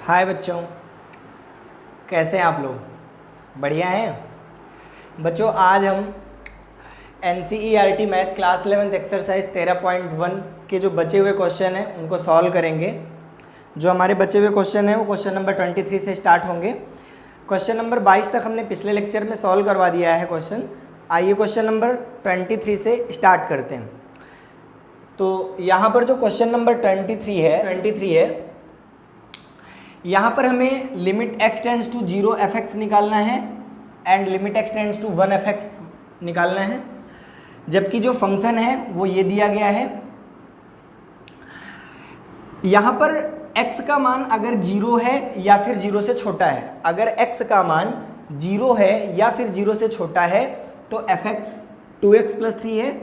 हाय बच्चों, कैसे हैं आप लोग? बढ़िया हैं बच्चों। आज हम NCERT मैथ क्लास 11 एक्सरसाइज 13.1 के जो बचे हुए क्वेश्चन हैं उनको सॉल्व करेंगे। जो हमारे बचे हुए क्वेश्चन हैं वो क्वेश्चन नंबर 23 से स्टार्ट होंगे। क्वेश्चन नंबर 22 तक हमने पिछले लेक्चर में सॉल्व करवा दिया है क्वेश्चन। आइए क्वेश्चन नंबर 23 से स्टार्ट करते हैं। तो यहाँ पर जो क्वेश्चन नंबर 23 है यहाँ पर हमें limit x tends to 0 fx निकालना है and limit x tends to 1 fx निकालना है, जबकि जो फंक्शन है वो ये दिया गया है। यहाँ पर x का मान अगर 0 है या फिर 0 से छोटा है, अगर x का मान 0 है या फिर 0 से छोटा है तो fx 2x + 3 है,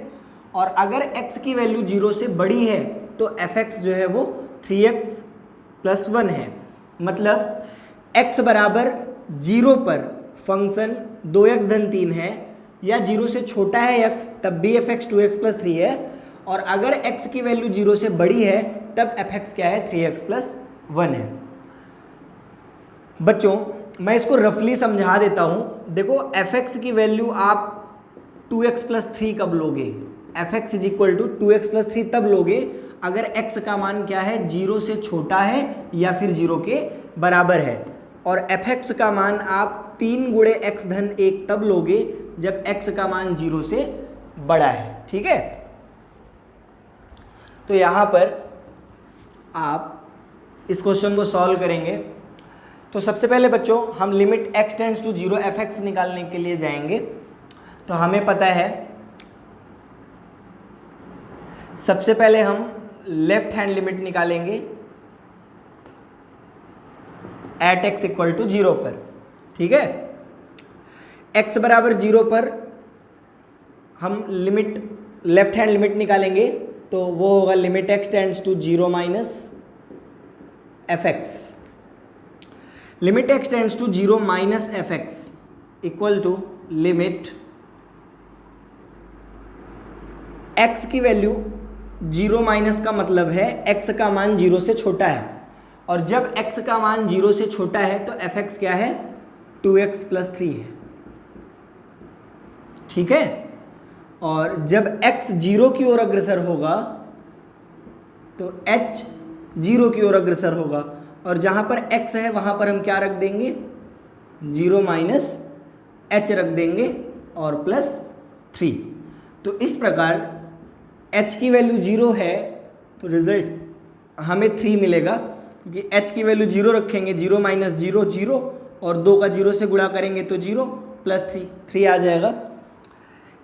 और अगर x की वैल्यू 0 से बड़ी है तो fx जो है वो 3x + 1 है। मतलब x बराबर 0 पर फंक्शन 2x + 3 है, या 0 से छोटा है x तब भी fx 2x + 3 है, और अगर x की वैल्यू 0 से बड़ी है तब fx क्या है 3x + 1 है। बच्चों मैं इसको रफली समझा देता हूँ। देखो fx की वैल्यू आप 2x + 3 कब लोगे? fx = 2x + 3 तब लोगे अगर x का मान क्या है 0 से छोटा है या फिर 0 के बराबर है, और fx का मान आप 3 × x - 1 तब लोगे जब x का मान 0 से बड़ा है। ठीक है, तो यहाँ पर आप इस क्वेश्चन को सॉल्व करेंगे। तो सबसे पहले बच्चों हम limit x tends to 0 fx निकालने के लिए जाएंगे। तो हमें पता है सबसे पहले हम लेफ्ट हैंड लिमिट निकालेंगे एट x = 0 पर। ठीक है, x बराबर 0 पर हम लिमिट लेफ्ट हैंड लिमिट निकालेंगे तो वो होगा limit x tends to 0 - fx। Limit x tends to 0 - fx equal to limit x की वैल्यू 0 - का मतलब है x का मान 0 से छोटा है, और जब x का मान 0 से छोटा है तो fx क्या है 2x + 3 है। ठीक है, और जब x 0 की ओर अग्रसर होगा तो h 0 की ओर अग्रसर होगा, और जहां पर x है वहां पर हम क्या रख देंगे 0 - h रख देंगे और +3। तो इस प्रकार h की वैल्यू 0 है तो रिजल्ट हमें 3 मिलेगा, क्योंकि h की वैल्यू 0 रखेंगे 0 - 0 0, और 2 का 0 से गुणा करेंगे तो 0 + 3 आ जाएगा।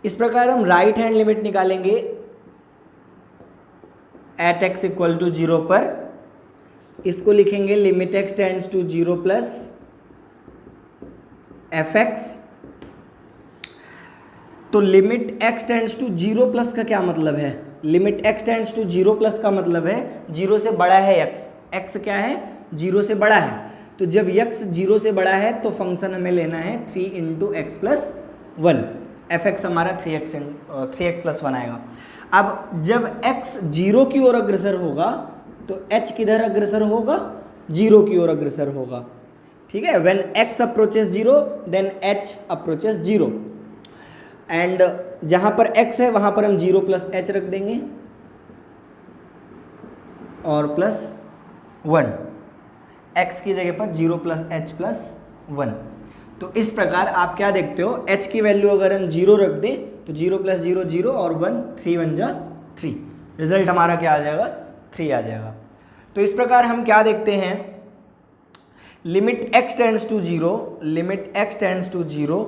इस प्रकार हम राइट हैंड लिमिट निकालेंगे एट x = 0 पर। इसको लिखेंगे limit x tends to 0 + fx। तो limit x tends to 0 plus का क्या मतलब है? Limit x tends to 0 plus का मतलब है 0 से बड़ा है x क्या है 0 से बड़ा है। तो जब x 0 से बड़ा है तो फंक्शन हमें लेना है 3 × x + 1। fx हमारा 3x + 1 आएगा। अब जब x 0 की ओर अग्रसर होगा तो h किधर अग्रसर होगा 0 की ओर अग्रसर होगा। ठीक है, when x approaches 0 then h approaches 0, and जहां पर x है वहां पर हम 0 + h रख देंगे और +1, x की जगह पर 0 + h + 1। तो इस प्रकार आप क्या देखते हो h की वैल्यू अगर हम 0 रख दें तो 0 + 0 0 और 1 3 1 जा 3, रिजल्ट हमारा क्या आ जाएगा 3 आ जाएगा। तो इस प्रकार हम क्या देखते हैं limit x tends to 0, limit x tends to 0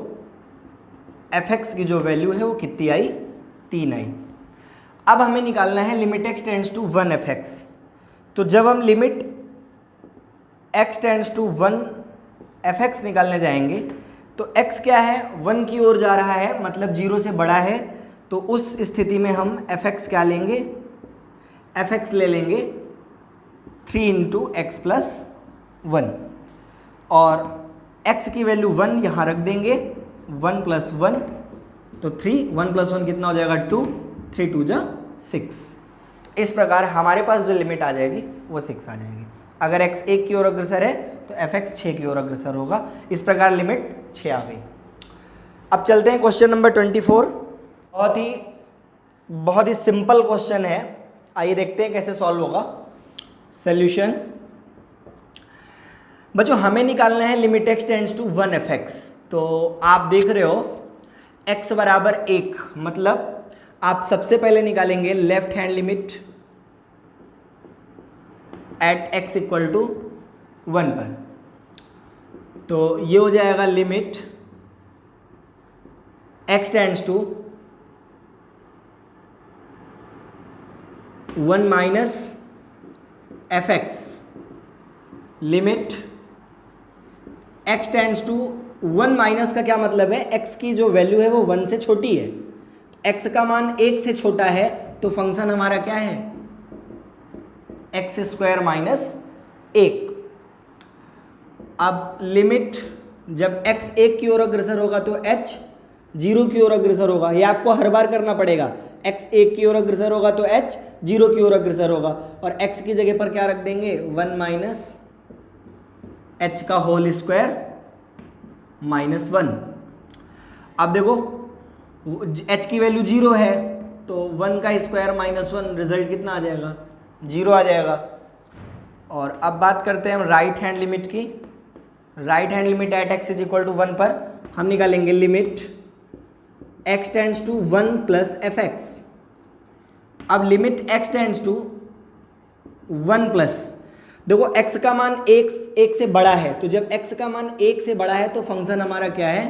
fx की जो वैल्यू है वो कितनी आई 3 आई। अब हमें निकालना है limit x tends to 1 fx। तो जब हम limit x tends to 1 fx निकालने जाएंगे तो x क्या है 1 की ओर जा रहा है, मतलब 0 से बड़ा है, तो उस स्थिति में हम fx क्या लेंगे fx ले लेंगे 3 × x + 1, और x की वैल्यू 1 यहाँ रख देंगे 1 + 1 तो 3, 1 + 1 कितना हो जाएगा 2, 3 2 जा 6। तो इस प्रकार हमारे पास जो लिमिट आ जाएगी वो 6 आ जाएगी। अगर x 1 की ओर अग्रसर है तो fx 6 की ओर अग्रसर होगा। इस प्रकार लिमिट 6 आ गई। अब चलते हैं क्वेश्चन नंबर 24। बहुत ही सिंपल क्वेश्चन है, आइए देखते हैं कैसे सॉल्व होगा। सॉल्यूशन। बच्चों हमें निकालना है limit x tends to 1 fx। तो आप देख रहे हो x बराबर 1, मतलब आप सबसे पहले निकालेंगे left hand limit at x equal to 1 पर। तो ये हो जाएगा limit x tends to 1 minus fx, limit x tends to 1 minus का क्या मतलब है, x की जो वैल्यू है वो 1 से छोटी है, x का मान 1 से छोटा है, तो फंक्शन हमारा क्या है एक्स स्क्वायर माइनस 1। अब लिमिट जब x 1 की ओर अग्रसर होगा तो h 0 की ओर अग्रसर होगा। ये आपको हर बार करना पड़ेगा। x 1 की ओर अग्रसर होगा तो h 0 की ओर अग्रसर होगा, और x की जगह पर क्या रख देंगे 1 माइनस h का होल स्क्वायर माइनस 1। अब देखो h की वैल्यू 0 है तो 1 का स्क्वायर माइनस 1, रिजल्ट कितना आ जाएगा 0 आ जाएगा। और अब बात करते हैं हम राइट हैंड लिमिट की। Right hand limit at x is equal to 1 पर हम निकालेंगे limit x tends to 1 plus fx। अब limit x tends to 1 plus, देखो x का मान 1 से बड़ा है, तो जब x का मान 1 से बड़ा है तो फंक्शन हमारा क्या है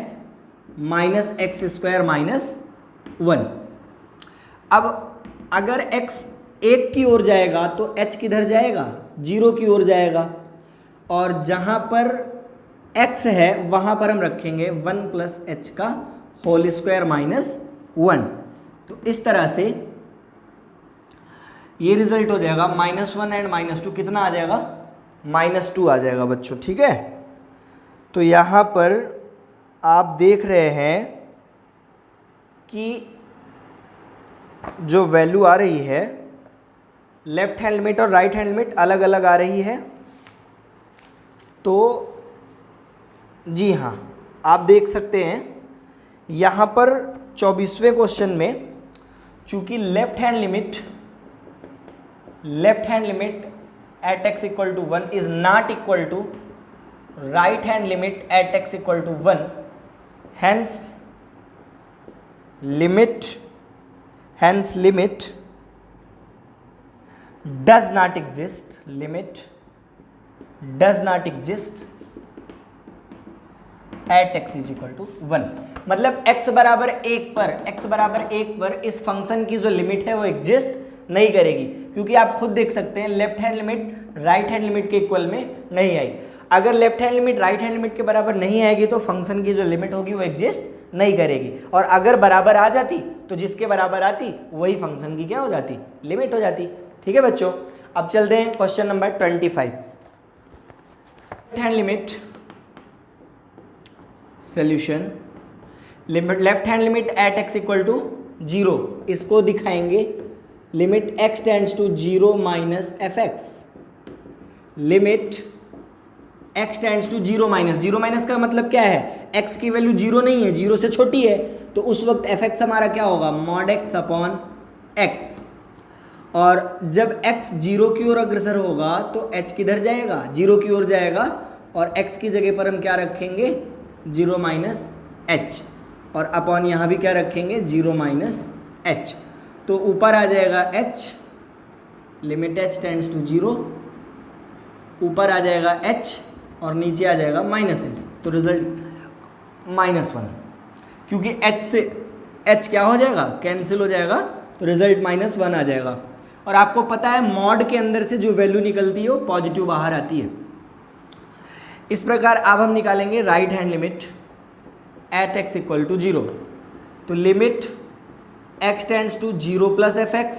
माइनस एक्स स्क्वायर माइनस 1। अब अगर x 1 की ओर जाएगा तो h किधर जाएगा 0 की ओर जाएगा, और जहाँ पर x है वहाँ पर हम रखेंगे 1 प्लस एच का होल स्क्वायर माइनस 1। तो इस तरह से ये रिजल्ट हो जाएगा -1 एंड -2 कितना आ जाएगा -2 आ जाएगा बच्चों, ठीक है। तो यहाँ पर आप देख रहे हैं कि जो वैल्यू आ रही है लेफ्ट हैंड लिमिट और राइट हैंड लिमिट अलग अलग आ रही है। तो जी हाँ, आप देख सकते हैं यहाँ पर 24वें क्वेश्चन में चूंकि left hand limit at x equal to 1 is not equal to right hand limit at x equal to 1, hence limit does not exist, limit does not exist at x is equal to 1। मतलब x बराबर 1 पर इस function की जो limit है वो exist नहीं करेगी, क्योंकि आप खुद देख सकते हैं left hand limit right hand limit के इक्वल में नहीं आई। अगर left hand limit right hand limit के बराबर नहीं आएगी तो फंक्शन की जो लिमिट होगी वो एग्जिस्ट नहीं करेगी, और अगर बराबर आ जाती तो जिसके बराबर आती वही फंक्शन की क्या हो जाती लिमिट हो जाती, ठीक है बच्चों। अब चलते हैं question number 25। Left hand limit solution. Left hand limit at x equal to 0, इसको दिखाएंगे limit x tends to 0 minus fx। Limit x tends to 0 minus का मतलब क्या है, x की वैल्यू 0 नहीं है, 0 से छोटी है, तो उस वक्त fx हमारा क्या होगा मॉड x अपॉन x। और जब x 0 की ओर अग्रसर होगा तो h किधर जाएगा 0 की ओर जाएगा, और x की जगह पर हम क्या रखेंगे 0 माइनस h, और अपॉन यहाँ भी क्या रखेंगे 0 माइनस h। तो ऊपर आ जाएगा h, limit h tends to 0, ऊपर आ जाएगा h और नीचे आ जाएगा माइनस h, तो रिजल्ट -1, क्योंकि h से h क्या हो जाएगा कैंसिल हो जाएगा, तो रिजल्ट -1 आ जाएगा। और आपको पता है मॉड के अंदर से जो वैल्यू निकलती है वो पॉजिटिव बाहर आती है। इस प्रकार अब हम निकालेंगे right hand limit at x equal to 0। तो limit x tends to 0 plus fx।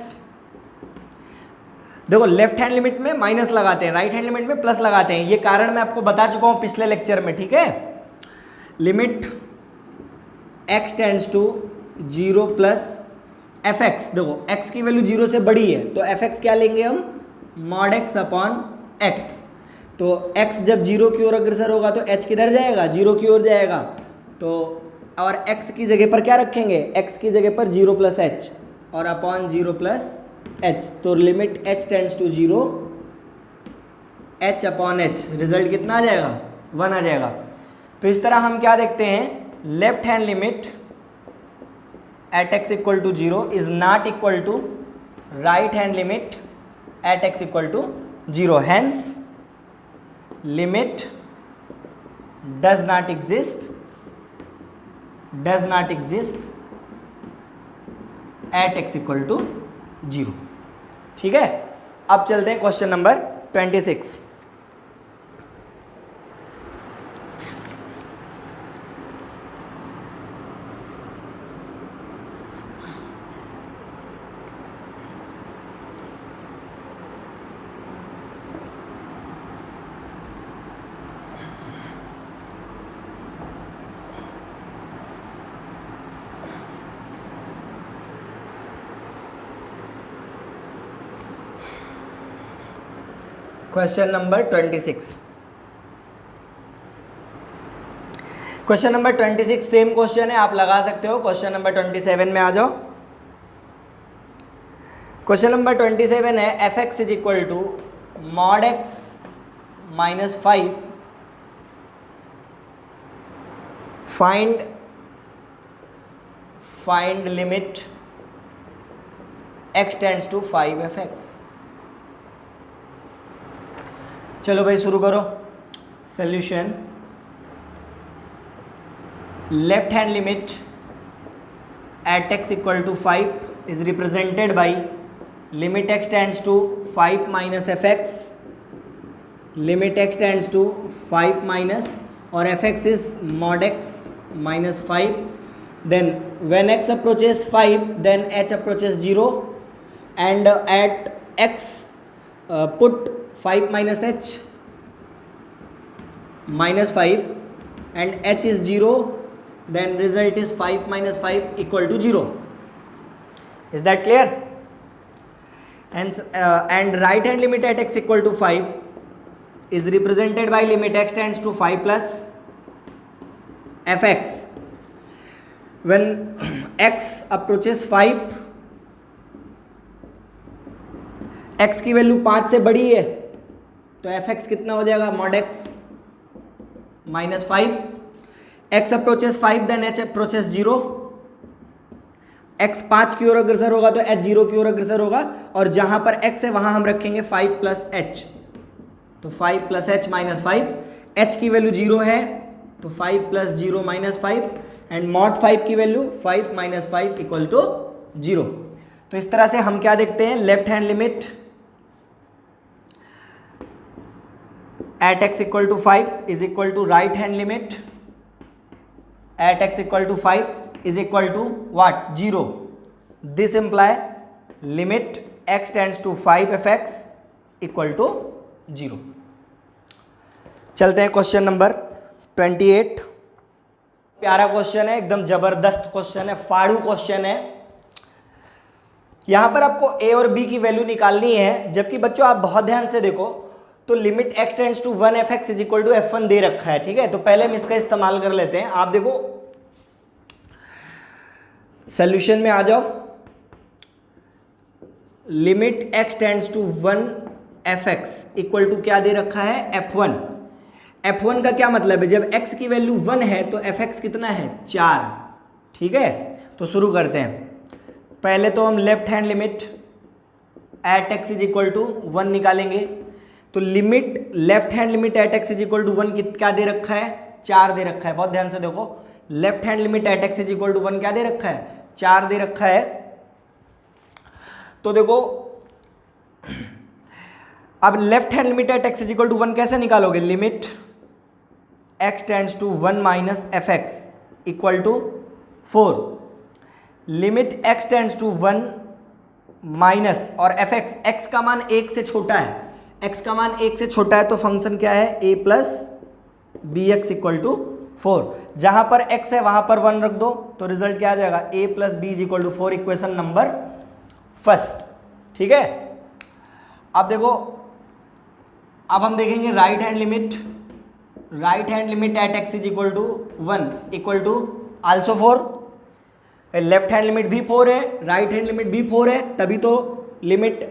देखो लेफ्ट हैंड लिमिट में माइनस लगाते हैं, राइट हैंड लिमिट में प्लस लगाते हैं, ये कारण मैं आपको बता चुका हूं पिछले लेक्चर में, ठीक है। Limit x tends to 0 plus fx, देखो x की वैल्यू 0 से बड़ी है तो fx क्या लेंगे हम मॉड x अपॉन x। तो x जब 0 की ओर अग्रसर होगा तो h किधर जाएगा, 0 की ओर जाएगा। तो और x की जगह पर क्या रखेंगे, x की जगह पर 0 प्लस एच और अपॉन 0 प्लस एच। तो limit h tends to 0 h upon h, result कितना आ जाएगा, 1 आ जाएगा। तो इस तरह हम क्या देखते हैं, left hand limit at x equal to 0 is not equal to right hand limit at x equal to 0। Hence limit does not exist at x equal to 0। ठीक है, अब चलते हैं question number 26। Question number 26। Question number 26 same question है, आप लगा सकते हो। क्वेश्चन नंबर 27 में आ जाओ। क्वेश्चन नंबर 27 है F X is equal to mod X minus 5 find limit x tends to 5 F X. चलो भाई शुरू करो। Solution, left hand limit at x equal to 5 is represented by limit x tends to 5 minus F X, limit x tends to 5 minus और F X is mod x minus 5। Then when x approaches 5 then h approaches 0 and eight x put 5 minus h minus 5 and h is 0, then result is 5 minus 5 equal to 0. Is that clear? And right hand limit at x equal to 5 is represented by limit x tends to 5 plus fx. When x approaches 5, x की value 5 से बड़ी है तो F x कितना हो जाएगा, mod X minus 5। X approaches 5 then H approaches 0। X 5 की ओर अग्रसर होगा तो एच 0 की ओर अग्रसर होगा, और जहां पर एक्स है वहां हम रखेंगे 5 प्लस एच। तो 5 प्लस एच माइनस 5, एच की वैल्यू 0 है तो 5 प्लस 0 माइनस 5 एंड मॉड 5 की वैल्यू 5 माइनस 5 इक्वल टू 0। तो इस तरह से हम क्या देखते हैं, left hand limit at x equal to 5 is equal to right hand limit at x equal to 5 is equal to what, 0. This imply limit x tends to 5 fx equal to 0. चलते हैं क्वेश्चन नंबर 28। प्यारा question है, एकदम जबरदस्त question है, फाड़ू question है। यहां पर आपको a और b की वैल्यू निकालनी है, जबकि बच्चों आप बहुत ध्यान से देखो तो limit x tends to 1 F X is equal to f1 दे रखा है। ठीक है, तो पहले हम इसका इस्तेमाल कर लेते हैं। आप देखो सॉल्यूशन में आ जाओ। Limit x tends to 1 F X equal to क्या दे रखा है, f1। f1 का क्या मतलब है, जब x की वैल्यू 1 है तो एफ एक्स कितना है, 4। ठीक है, तो शुरू करते हैं। पहले तो हम left hand limit at x is equal to 1 निकालेंगे। तो limit left hand limit at x is equal to 1 क्या दे रखा है, 4 दे रखा है। बहुत ध्यान से देखो, left hand limit at x is equal to 1 क्या दे रखा है, 4 दे रखा है। तो देखो अब left hand limit at x is equal to 1 कैसे निकालोगे, limit x tends to 1 minus F X equal to 4। Limit x tends to 1 minus और एफ एक्स, एक्स का मान 1 से छोटा है, x का मान 1 से छोटा है तो फंक्शन क्या है, a plus B X equal to 4। जहां पर x है वहां पर 1 रख दो तो रिजल्ट क्या आ जाएगा, a plus B is equal to 4, equation number first. ठीक है, अब देखो अब हम देखेंगे right hand limit at X is equal to 1 equal to also 4। Left hand limit भी 4 है, राइट हैंड लिमिट भी 4 है, तभी तो लिमिट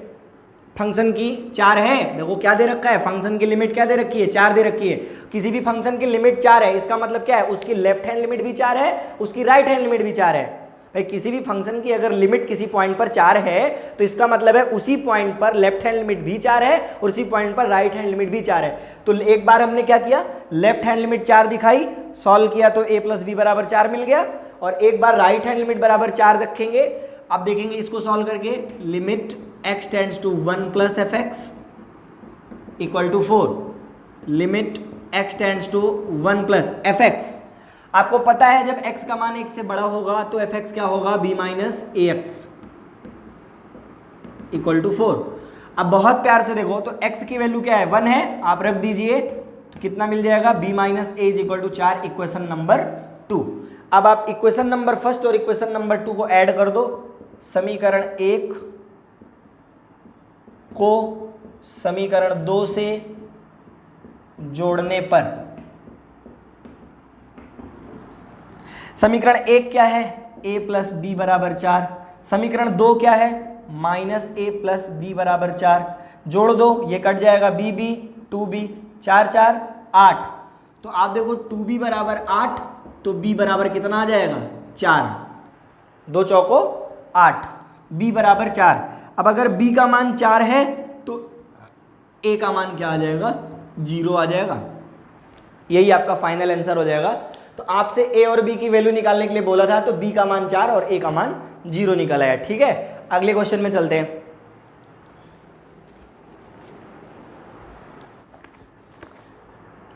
फंक्शन की 4 है। देखो क्या दे रखा है, फंक्शन की लिमिट क्या दे रखी है, 4 दे रखी है। किसी भी फंक्शन की लिमिट 4 है, इसका मतलब क्या है, उसकी लेफ्ट हैंड लिमिट भी 4 है, उसकी राइट हैंड लिमिट भी 4 है। भाई किसी भी फंक्शन की अगर लिमिट किसी पॉइंट पर 4 है तो इसका मतलब है उसी पॉइंट पर लेफ्ट हैंड लिमिट भी 4 है और उसी पॉइंट पर राइट हैंड लिमिट भी 4 है। तो एक बार हमने क्या किया, लेफ्ट हैंड लिमिट 4 दिखाई, सॉल्व किया तो a प्लस बी बराबर 4 मिल गया, और एक बार राइट हैंड लिमिट बराबर 4 रखेंगे। अब देखेंगे इसको सॉल्व करके, limit x tends to 1 plus F X equal to 4, limit x tends to 1 plus F X. आपको पता है जब x का मान 1 से बड़ा होगा तो एफ एक्स क्या होगा, b minus A X equal to 4। अब बहुत प्यार से देखो तो x की वैल्यू क्या है, 1 है, आप रख दीजिए तो कितना मिल जाएगा, b minus A is equal to 4, equation number 2। अब आप इक्वेशन नंबर फर्स्ट और इक्वेशन नंबर 2 को ऐड कर दो, समीकरण 1 को समीकरण 2 से जोड़ने पर समीकरण 1 क्या है, a प्लस बी बराबर 4, समीकरण 2 क्या है, माइनस ए प्लस बी बराबर 4, जोड़ दो ये कट जाएगा, b b 2b 4 4 8। तो आप देखो 2b बराबर 8 तो b बराबर कितना आ जाएगा, 4, 2 चौको 8, b बराबर 4। अब अगर b का मान 4 है तो a का मान क्या आ जाएगा, 0 आ जाएगा। यही आपका फाइनल आंसर हो जाएगा। तो आपसे a और b की वैल्यू निकालने के लिए बोला था, तो b का मान 4 और a का मान 0 निकल आया। ठीक है, अगले क्वेश्चन में चलते हैं।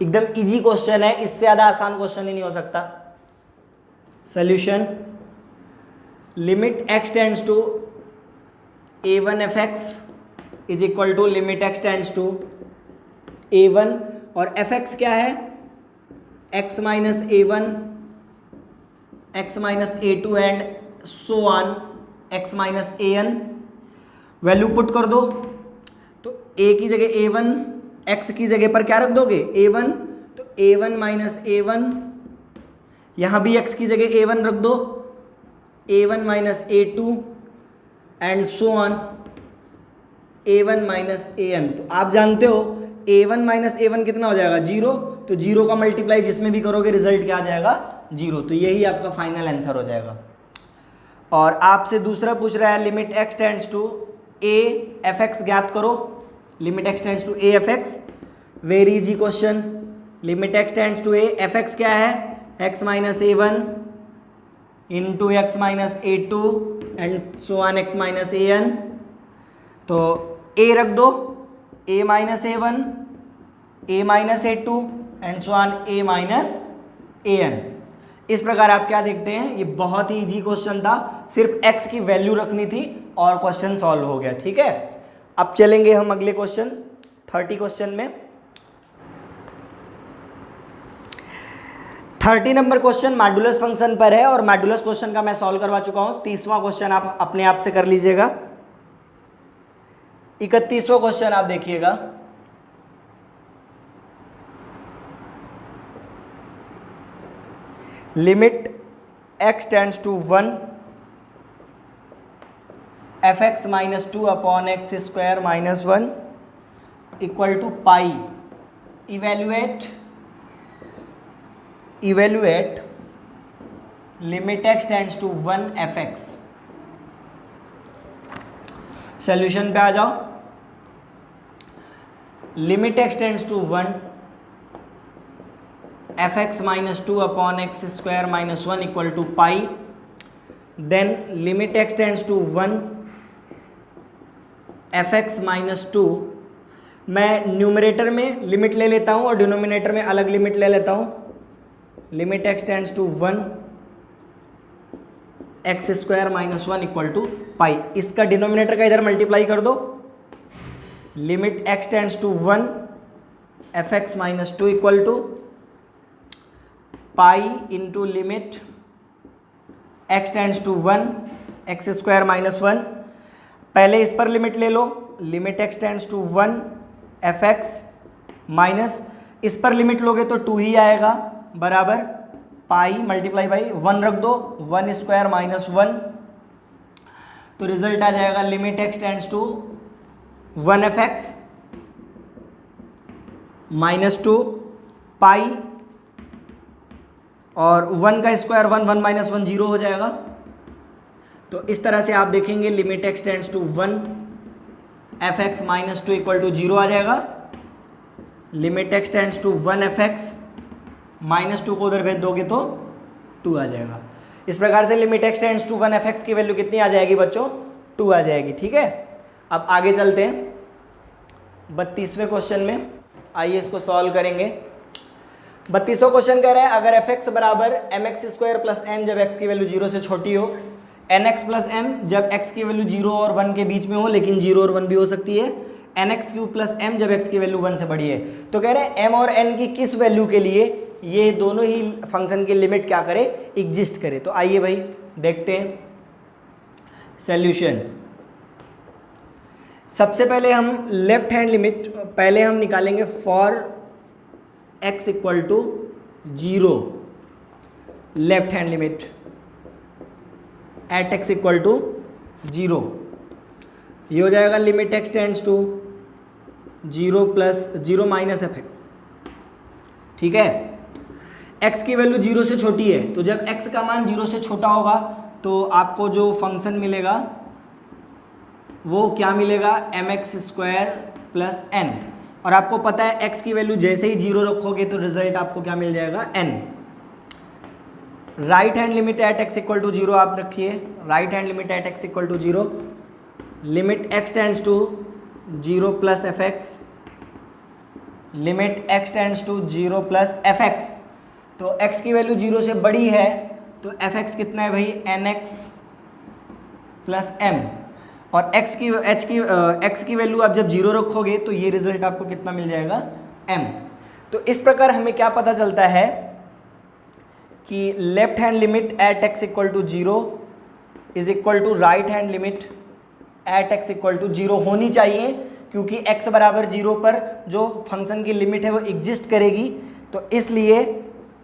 एकदम इजी क्वेश्चन है, इससे ज्यादा आसान क्वेश्चन ही नहीं हो सकता। Solution, limit x tends to a1 F X is equal to limit x tends to a1, और एफ एक्स क्या है, x minus a1, x minus a2 and so on x minus an। Value put कर दो तो a की जगह a1, x की जगह पर क्या रख दोगे, a1, तो a1 माइनस a1, यहाँ भी x की जगह a1 रख दो, a1 minus a2 and so on a1 minus an। तो आप जानते हो a1 माइनस a1 कितना हो जाएगा, 0, तो 0 का मल्टीप्लाई जिसमें भी करोगे रिजल्ट क्या आ जाएगा, 0। तो यही आपका फाइनल आंसर हो जाएगा। और आपसे दूसरा पूछ रहा है, limit x tends to a F X ज्ञात करो, limit x tends to a F X, very easy question. Limit x tends to a F X क्या है, x minus a1 into X minus a2 and so on x minus an। तो a रख दो, a minus a1, a minus a2 and so on a minus an। इस प्रकार आप क्या देखते हैं, ये बहुत ही इजी क्वेश्चन था, सिर्फ x की वैल्यू रखनी थी और क्वेश्चन सॉल्व हो गया। ठीक है, अब चलेंगे हम अगले क्वेश्चन 30 क्वेश्चन में। 30 नंबर क्वेश्चन मॉड्यूलस फंक्शन पर है और मॉड्यूलस क्वेश्चन का मैं सॉल्व करवा चुका हूं। 30वां क्वेश्चन आप अपने आप से कर लीजिएगा। 31वां क्वेश्चन आप देखिएगा, limit x tends to 1 F X minus 2 upon X square minus 1 equal to pi. Evaluate limit x tends to 1 F X. Solution पे आ जाओ। Limit x tends to 1 F X minus 2 upon X square minus 1 equal to pi. Then limit x tends to 1 F X minus 2, मैं numerator में limit ले लेता हूँ और denominator में अलग लिमिट ले लेता हूँ। Limit x tends to 1 X square minus 1 equal to pi. इसका डिनोमिनेटर का इधर मल्टीप्लाई कर दो। Limit x tends to 1 F X minus 2 equal to pi into limit x tends to 1 X square minus 1। पहले इस पर लिमिट ले लो, limit x tends to 1 F X minus इस पर लिमिट लोगे तो 2 ही आएगा, बराबर पाई मल्टीप्लाई बाई 1 रख दो, 1 स्क्वायर माइनस 1, तो रिजल्ट आ जाएगा limit X tends to 1 F X minus 2 pi, और 1 का स्क्वायर 1, 1 माइनस 1 0 हो जाएगा। तो इस तरह से आप देखेंगे limit X tends to 1 F X minus 2 equal to 0 आ जाएगा। Limit X tends to 1 F X minus 2 को उधर भेज दोगे तो 2 आ जाएगा। इस प्रकार से limit X tends to 1 F X की वैल्यू कितनी आ जाएगी बच्चों? 2 आ जाएगी। ठीक है, अब आगे चलते हैं 32वें क्वेश्चन में, आइए इसको सॉल्व करेंगे। 32वां क्वेश्चन कह रहा है अगर एफ एक्स बराबर M X square plus N जब एक्स की वैल्यू 0 से छोटी हो, एन एक्स प्लस एम जब एक्स की वैल्यू 0 और 1 के बीच में हो, लेकिन 0 और 1 भी हो सकती है, N X cube plus M जब एक्स की वैल्यू 1 से बड़ी है। तो कह रहे हैं एम और एन की किस वैल्यू के लिए ये दोनों ही फंक्शन की लिमिट क्या करे? एग्जिस्ट करे। तो आइए भाई देखते हैं सॉल्यूशन। सबसे पहले हम लेफ्ट हैंड लिमिट पहले हम निकालेंगे for x equal to 0, left hand limit at x equal to 0, ये हो जाएगा limit x tends to 0 plus 0 minus F X. ठीक है, x की वैल्यू 0 से छोटी है, तो जब x का मान 0 से छोटा होगा तो आपको जो फंक्शन मिलेगा वो क्या मिलेगा? M X square plus N, और आपको पता है x की वैल्यू जैसे ही 0 रखोगे तो रिजल्ट आपको क्या मिल जाएगा? n। Right hand limit at x equal to 0 आप रखिए, right hand limit at x equal to 0, limit x tends to 0 plus F X, limit x tends to 0 plus F X. तो x की value 0 से बड़ी है तो F x कितना है भाई? एन एक्स प्लस एम, और x की वैल्यू आप जब 0 रखोगे तो ये रिजल्ट आपको कितना मिल जाएगा? m। तो इस प्रकार हमें क्या पता चलता है कि left hand limit at x equal to 0 is equal to right hand limit at x equal to 0 होनी चाहिए, क्योंकि x बराबर 0 पर जो फंक्शन की लिमिट है वो एग्जिस्ट करेगी। तो इसलिए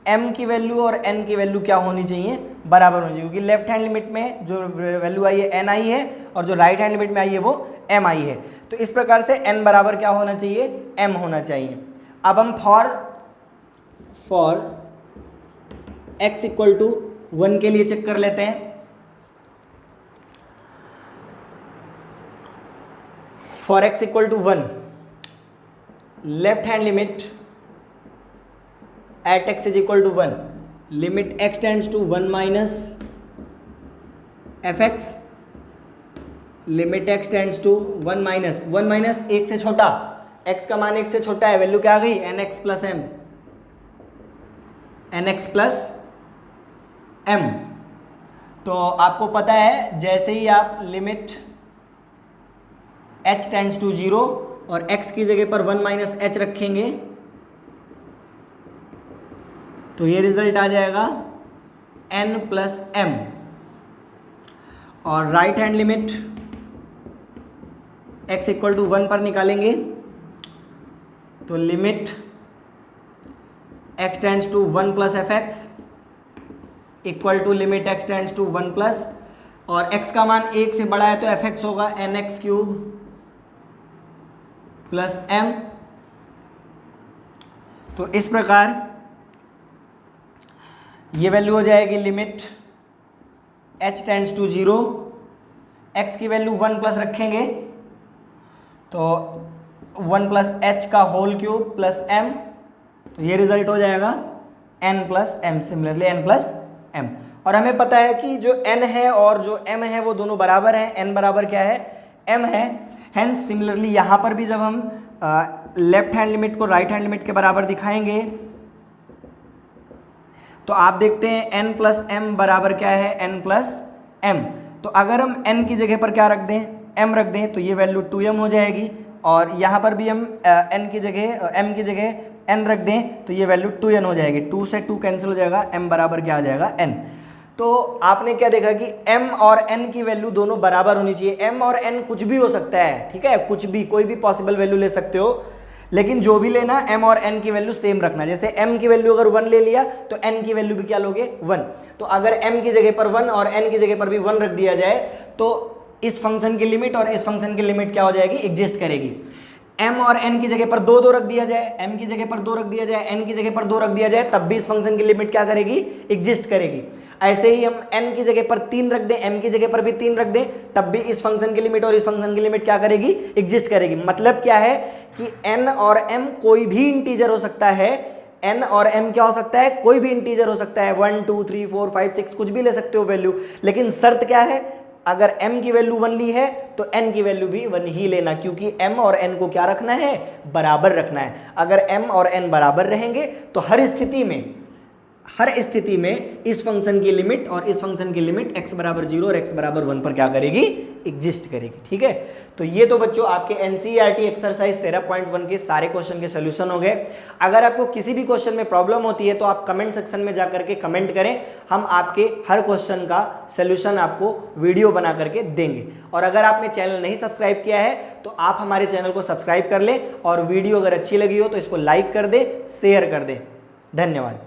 m की वैल्यू और n की वैल्यू क्या होनी चाहिए? बराबर होनी चाहिए, क्योंकि लेफ्ट हैंड लिमिट में जो वैल्यू आई है n आई है और जो राइट हैंड लिमिट में आई है वो m आई है। तो इस प्रकार से n बराबर क्या होना चाहिए? m होना चाहिए। अब हम फॉर x इक्वल टू 1 के लिए चेक कर लेते हैं। For x equal to 1, left hand limit at x is equal to 1, limit x tends to 1 minus F X, limit x tends to 1 minus 1 से छोटा, x का मान 1 से छोटा है, वैल्यू क्या आ गई? N X plus M, N X plus M. तो आपको पता है जैसे ही आप लिमिट h टेंड्स टू 0 और x की जगह पर 1 माइनस एच रखेंगे तो ये रिजल्ट आ जाएगा n प्लस m, और right hand limit x equal to 1 पर निकालेंगे तो limit x tends to 1 plus F X equal to limit x tends to 1 plus, और x का मान 1 से बड़ा है तो एफ एक्स होगा N X cube plus m। तो इस प्रकार ये वैल्यू हो जाएगी limit h tends to 0, x की वैल्यू 1 प्लस रखेंगे तो 1 प्लस एच का होल क्यूब प्लस m, तो ये रिजल्ट हो जाएगा n plus m, similarly n plus m। और हमें पता है कि जो n है और जो m है वो दोनों बराबर हैं, n बराबर क्या है? m है। हेंस सिमिलरली यहाँ पर भी जब हम लेफ्ट हैंड लिमिट को राइट हैंड लिमिट के बराबर दिखाएंगे तो आप देखते हैं n प्लस m बराबर क्या है? n plus m। तो अगर हम n की जगह पर क्या रख दें? m रख दें तो ये वैल्यू 2m हो जाएगी, और यहाँ पर भी हम n की जगह m की जगह n रख दें तो ये वैल्यू 2n हो जाएगी। 2 से 2 कैंसिल हो जाएगा, m बराबर क्या आ जाएगा? n। तो आपने क्या देखा कि m और n की वैल्यू दोनों बराबर होनी चाहिए। m और n कुछ भी हो सकता है, ठीक है, कुछ भी, कोई भी पॉसिबल वैल्यू ले सकते हो, लेकिन जो भी लेना m और n की वैल्यू सेम रखना। जैसे m की वैल्यू अगर 1 ले लिया तो n की वैल्यू भी क्या लोगे 1। तो अगर m की जगह पर 1 और n की जगह पर भी 1 रख दिया जाए तो इस फंक्शन की लिमिट और इस फंक्शन की लिमिट क्या हो जाएगी, एग्जिस्ट करेगी। m और n की जगह पर 2 रख दिया जाए, m की जगह पर 2 रख दिया जाए, n की जगह पर 2 रख दिया जाए, तब भी इस फंक्शन की लिमिट क्या करेगी, एग्जिस्ट करेगी। ऐसे ही हम n की जगह पर 3 रख दें, m की जगह पर भी 3 रख दें, तब भी इस फंक्शन की लिमिट और इस फंक्शन की लिमिट क्या करेगी, एग्जिस्ट करेगी। मतलब क्या है कि n और m कोई भी इंटीजर हो सकता है, n और m क्या हो सकता है, कोई भी इंटीजर हो सकता है, 1 2 3 4 5 6 कुछ भी ले सकते हो वैल्यू। लेकिन शर्त क्या है, अगर m की वैल्यू 1 ली है तो n की वैल्यू भी 1 ही लेना, क्योंकि m और n को क्या रखना है, बराबर रखना है। अगर m और n बराबर रहेंगे तो हर स्थिति में इस फंक्शन की लिमिट और इस फंक्शन की लिमिट x बराबर 0 और x बराबर 1 पर क्या करेगी, एग्जिस्ट करेगी। ठीक है, तो ये तो बच्चों आपके NCERT एक्सरसाइज 13.1 के सारे क्वेश्चन के सोल्यूशन हो गए। अगर आपको किसी भी क्वेश्चन में प्रॉब्लम होती है तो आप कमेंट सेक्शन में जाकर के कमेंट करें, हम आपके हर क्वेश्चन का सोल्यूशन आपको वीडियो बना करके देंगे। और अगर आपने चैनल नहीं सब्सक्राइब किया है तो आप हमारे चैनल को सब्सक्राइब कर लें, और वीडियो अगर अच्छी लगी हो तो इसको लाइक कर दे, शेयर कर दे। धन्यवाद।